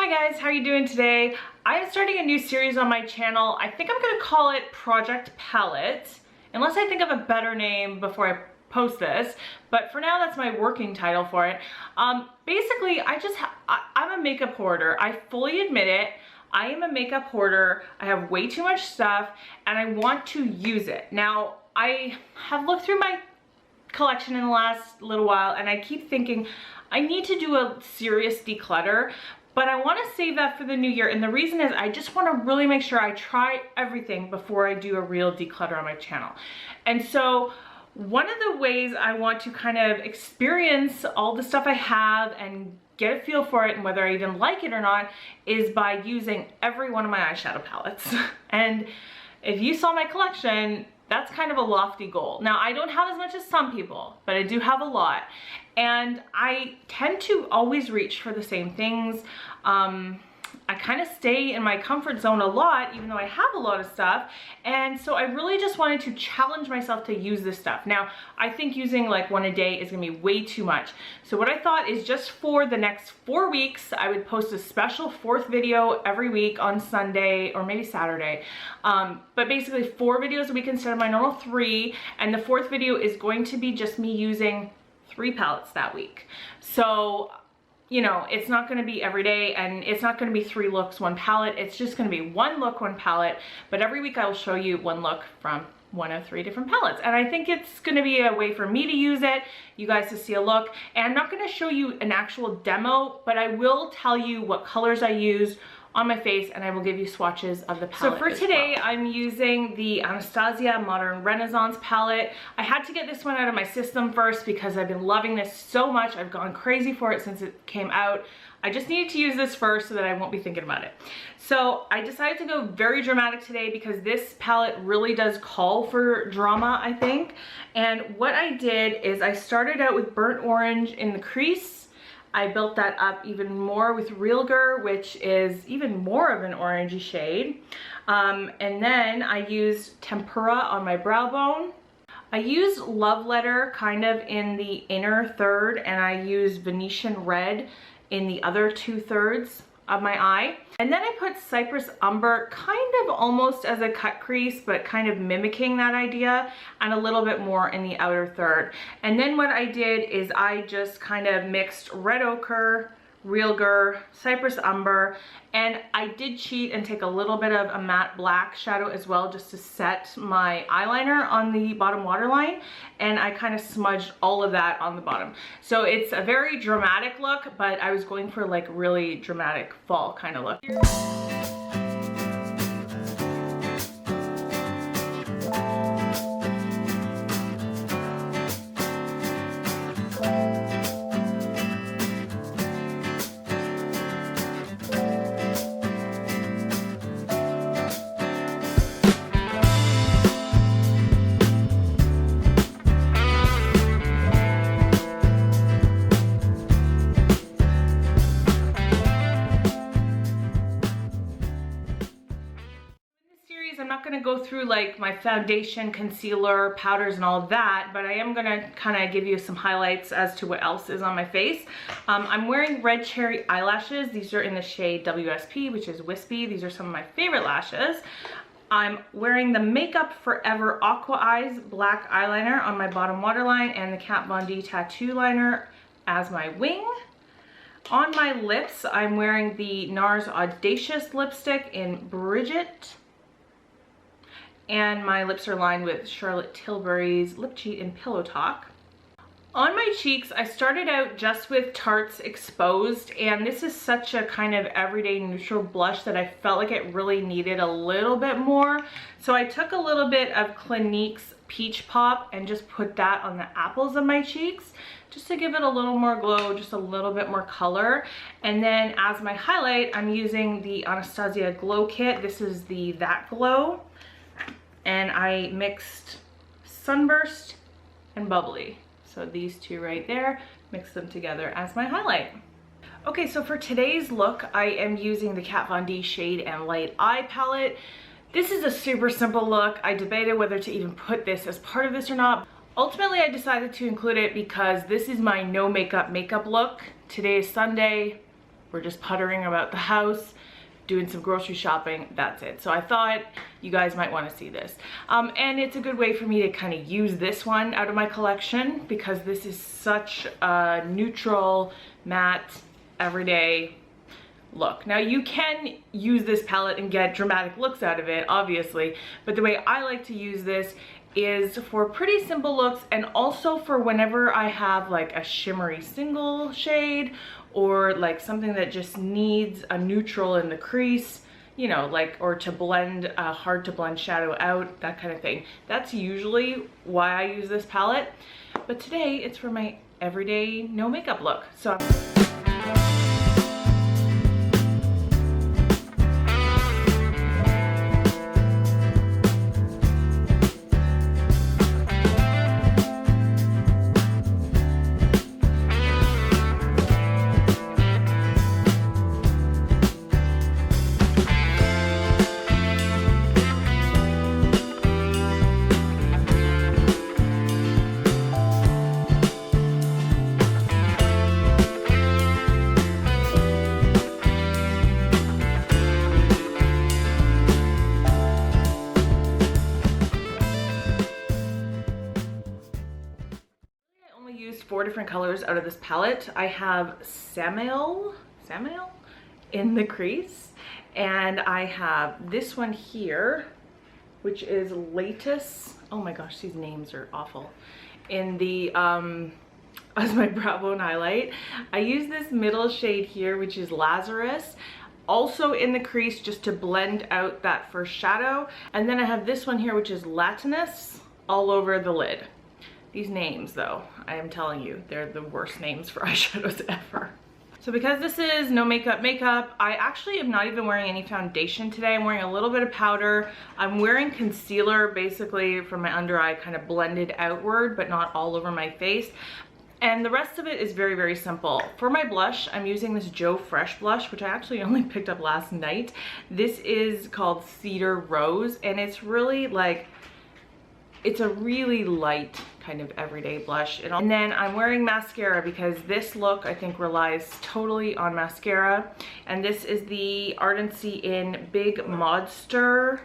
Hi guys, how are you doing today? I am starting a new series on my channel. I think I'm gonna call it Project Palette, unless I think of a better name before I post this, but for now that's my working title for it. Basically, I'm a makeup hoarder. I fully admit it. I am a makeup hoarder. I have way too much stuff and I want to use it. Now, I have looked through my collection in the last little while and I keep thinking I need to do a serious declutter, but I want to save that for the new year. And the reason is I just want to really make sure I try everything before I do a real declutter on my channel. And so one of the ways I want to kind of experience all the stuff I have and get a feel for it and whether I even like it or not is by using every one of my eyeshadow palettes. And if you saw my collection, that's kind of a lofty goal. Now, I don't have as much as some people, but I do have a lot. And I tend to always reach for the same things. I kind of stay in my comfort zone a lot, even though I have a lot of stuff. And so I really just wanted to challenge myself to use this stuff. Now, I think using like one a day is gonna be way too much. So what I thought is just for the next 4 weeks, I would post a special 4th video every week on Sunday or maybe Saturday. But basically 4 videos a week instead of my normal 3. And the 4th video is going to be just me using 3 palettes that week. So, you know, it's not going to be every day and it's not going to be 3 looks, 1 palette. It's just going to be 1 look, 1 palette. But every week I will show you 1 look from one of 3 different palettes. And I think it's going to be a way for me to use it, you guys to see a look. And I'm not going to show you an actual demo, but I will tell you what colors I use on my face and I will give you swatches of the palette. So for today, I'm using the Anastasia Modern Renaissance palette. I had to get this one out of my system first because I've been loving this so much. I've gone crazy for it since it came out. I just needed to use this first so that I won't be thinking about it. So I decided to go very dramatic today because this palette really does call for drama, I think. And what I did is I started out with burnt orange in the crease. I built that up even more with Realgar, which is even more of an orangey shade. And then I used Tempera on my brow bone. I used Love Letter kind of in the inner third, and I used Venetian Red in the other 2/3 of my eye. And then I put Cypress Umber kind of almost as a cut crease, but kind of mimicking that idea, and a little bit more in the outer third. And then what I did is I just kind of mixed Red Ochre, Realgar, Cypress Umber, and I did cheat and take a little bit of a matte black shadow as well just to set my eyeliner on the bottom waterline, and I kind of smudged all of that on the bottom. So it's a very dramatic look, but I was going for like really dramatic fall kind of look. I'm not going to go through like my foundation, concealer, powders and all of that, but I am going to kind of give you some highlights as to what else is on my face. I'm wearing Red Cherry eyelashes. These are in the shade WSP, which is wispy. These are some of my favorite lashes. I'm wearing the Makeup Forever Aqua Eyes black eyeliner on my bottom waterline and the Kat Von D tattoo liner as my wing. On my lips, I'm wearing the NARS Audacious lipstick in Bridget. And my lips are lined with Charlotte Tilbury's Lip Cheat in Pillow Talk. On my cheeks, I started out just with Tarte's Exposed, and this is such a kind of everyday neutral blush that I felt like it really needed a little bit more. So I took a little bit of Clinique's Peach Pop and just put that on the apples of my cheeks just to give it a little more glow, just a little bit more color. And then as my highlight, I'm using the Anastasia Glow Kit. This is the That Glow. And I mixed Sunburst and Bubbly. So these 2 right there, mix them together as my highlight. Okay, so for today's look, I am using the Kat Von D Shade and Light Eye palette. This is a super simple look. I debated whether to even put this as part of this or not. Ultimately, I decided to include it because this is my no makeup look. Today is Sunday. we're just puttering about the house, doing some grocery shopping, that's it. So I thought you guys might want to see this. And it's a good way for me to kind of use this one out of my collection because this is such a neutral, matte, everyday look. Now you can use this palette and get dramatic looks out of it, obviously, but the way I like to use this is for pretty simple looks and also for whenever I have like a shimmery single shade or like something that just needs a neutral in the crease, you know, like, or to blend a hard to blend shadow out, that kind of thing. That's usually why I use this palette, but today it's for my everyday no makeup look. So used 4 different colors out of this palette. I have Samael in the crease, and I have this one here, which is Lattice. Oh my gosh, these names are awful. In the as my brow bone highlight. I use this middle shade here, which is Lazarus, also in the crease just to blend out that first shadow. And then I have this one here, which is Latinus, all over the lid. These names though, I am telling you, they're the worst names for eyeshadows ever. So because this is no makeup, I actually am not even wearing any foundation today. I'm wearing a little bit of powder. I'm wearing concealer basically from my under eye, kind of blended outward, but not all over my face. And the rest of it is very, very simple. For my blush, I'm using this Joe Fresh blush, which I actually only picked up last night. This is called Cedar Rose, and it's really like, it's a really light kind of everyday blush. And then I'm wearing mascara because this look I think relies totally on mascara. And this is the Ardency in Big Modster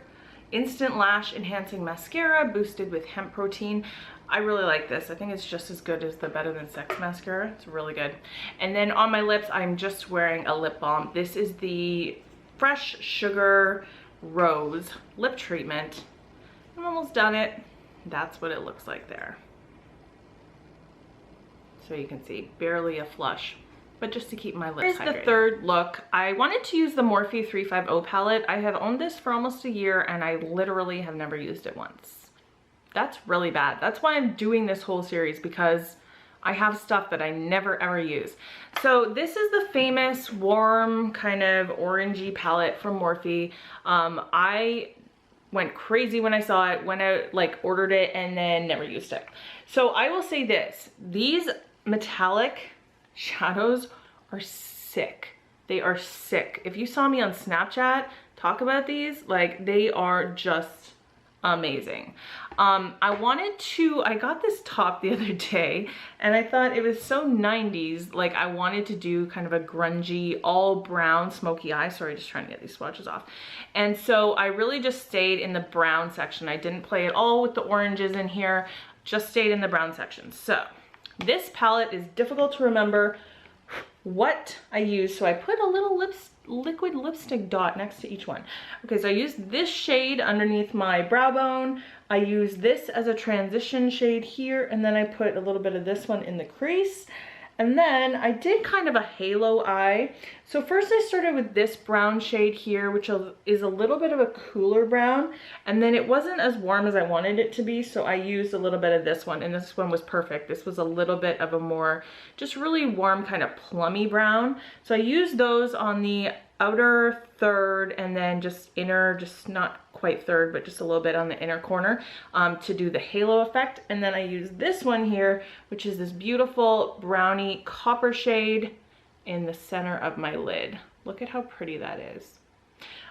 Instant Lash Enhancing Mascara boosted with hemp protein. I really like this. I think it's just as good as the Better Than Sex mascara. It's really good. And then on my lips, I'm just wearing a lip balm. This is the Fresh Sugar Rose lip treatment. I'm almost done it. That's what it looks like there. So you can see, barely a flush, but just to keep my lips hydrated. Here's the third look. I wanted to use the Morphe 35O palette. I have owned this for almost a year and I literally have never used it once. That's really bad. That's why I'm doing this whole series, because I have stuff that I never ever use. So this is the famous warm kind of orangey palette from Morphe. I went crazy when I saw it, went out, like ordered it, and then never used it. So I will say this, these metallic shadows are sick. They are sick. If you saw me on Snapchat talk about these, like they are just amazing. I got this top the other day and I thought it was so 90s, like I wanted to do kind of a grungy all brown smoky eye. Sorry, just trying to get these swatches off. And so I really just stayed in the brown section. I didn't play at all with the oranges in here, just stayed in the brown section. So this palette is difficult to remember what I use, so I put a little liquid lipstick dot next to each one. Okay, so I used this shade underneath my brow bone. I use this as a transition shade here, and then I put a little bit of this one in the crease. And then I did kind of a halo eye. So first I started with this brown shade here, which is a little bit of a cooler brown. And then it wasn't as warm as I wanted it to be, so I used a little bit of this one, and this one was perfect. This was a little bit of a more, just really warm kind of plummy brown. So I used those on the outer third and then just inner, just not quite third, but just a little bit on the inner corner to do the halo effect. And then I use this one here, which is this beautiful brownie copper shade in the center of my lid. Look at how pretty that is.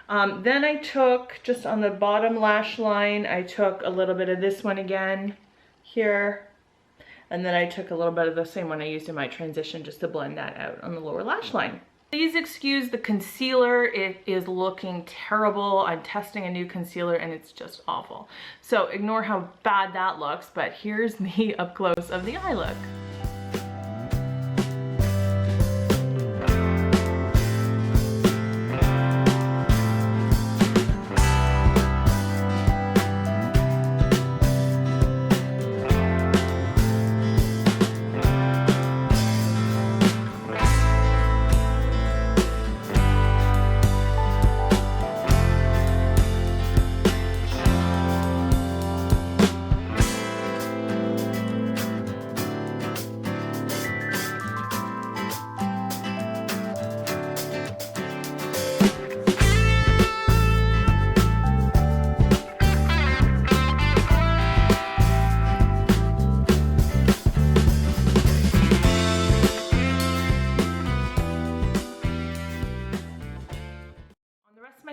Then I took, just on the bottom lash line, I took a little bit of this one again here. And then I took a little bit of the same one I used in my transition just to blend that out on the lower lash line. Please excuse the concealer. It is looking terrible. I'm testing a new concealer and it's just awful. So ignore how bad that looks, but here's the up close of the eye look.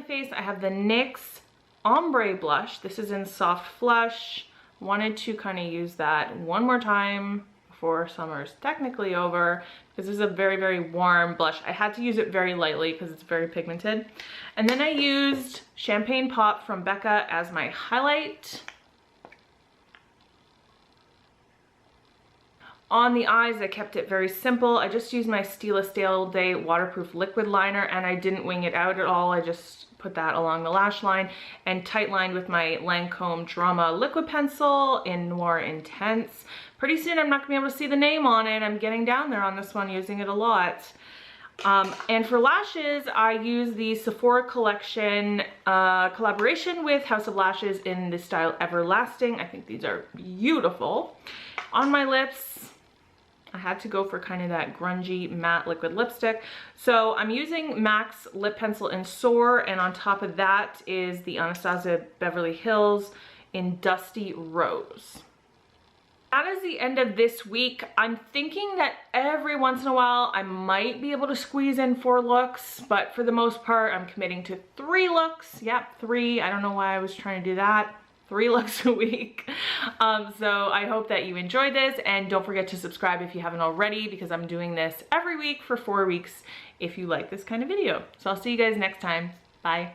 Face, I have the NYX Ombre Blush. This is in Soft Flush. Wanted to kind of use that one more time before summer's technically over, because this is a very, very warm blush. I had to use it very lightly because it's very pigmented. And then I used Champagne Pop from Becca as my highlight. On the eyes, I kept it very simple. I just used my Stila Stale Day waterproof liquid liner and I didn't wing it out at all. I just put that along the lash line and tight lined with my Lancome Drama liquid pencil in Noir Intense. Pretty soon I'm not gonna be able to see the name on it. I'm getting down there on this one, using it a lot. And for lashes, I use the Sephora Collection collaboration with House of Lashes in the style Everlasting. I think these are beautiful. On my lips, I had to go for kind of that grungy matte liquid lipstick. So I'm using MAC's lip pencil in Soar, and on top of that is the Anastasia Beverly Hills in Dusty Rose. That is the end of this week. I'm thinking that every once in a while I might be able to squeeze in 4 looks, but for the most part I'm committing to 3 looks. Yep, 3. I don't know why I was trying to do that. 3 looks a week. So I hope that you enjoyed this, and don't forget to subscribe if you haven't already, because I'm doing this every week for 4 weeks if you like this kind of video. So I'll see you guys next time. Bye.